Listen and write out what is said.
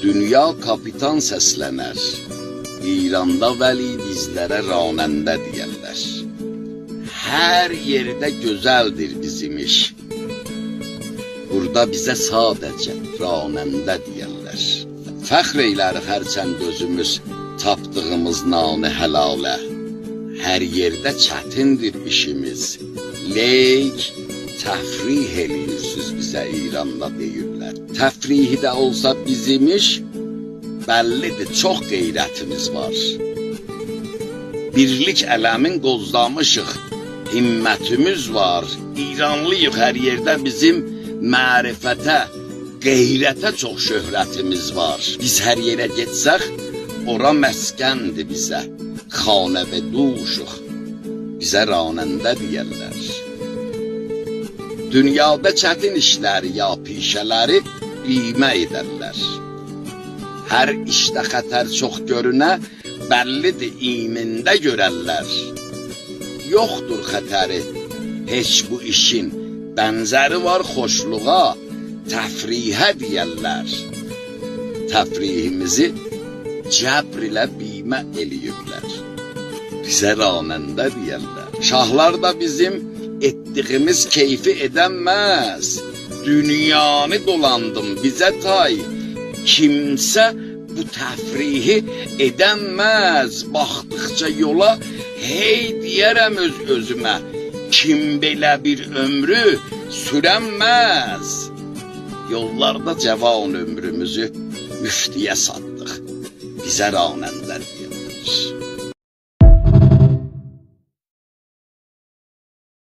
Dünya kapitan səslənər, İranda vəli bizlərə ranəndə deyərlər. Hər yerdə gözəldir bizim iş, burada bizə sadəcə ranəndə deyərlər. Fəxr eylərik hərçənd özümüz tapdığımız nanı həlalə. Hər yerdə çətindir işimiz, leyk təfrih eləyirsiniz bizə İranda deyirlər. Təfrihi də olsa bizim iş, bəllidir çox qeyrətimiz var. Birlik ələmin qozlamışıq, himmətimiz var. İranlıyıq hər yerdə bizim mərifətə, qeyrətə çox şöhrətimiz var. Biz hər yerə getsək, ora məskəndir bizə, xanə və duşuq, bizə ranəndə deyərlər. Dünyada çətin işləri ya pişələri qeymə edərlər. Hər işdə xətər çox görünə, bəllidir imində görərlər. Yoxdur xətəri, heç bu işin bənzəri var xoşluğa, təfrihə deyərlər. Təfrihimizi cəbr ilə bimə eləyiblər, bizə ranəndə deyərlər. Şahlar da bizim etdiyimiz keyfi edəməz, dünyanı dolandım bizə tay, kimsə bu təfrihi edəməz. Baxdıqca yola hey deyərəm öz-özümə, kim belə bir ömrü sürənməz. Yollarda cavan ömrümüzü müftiyə satdıq, bizə ranəndə deyirlər.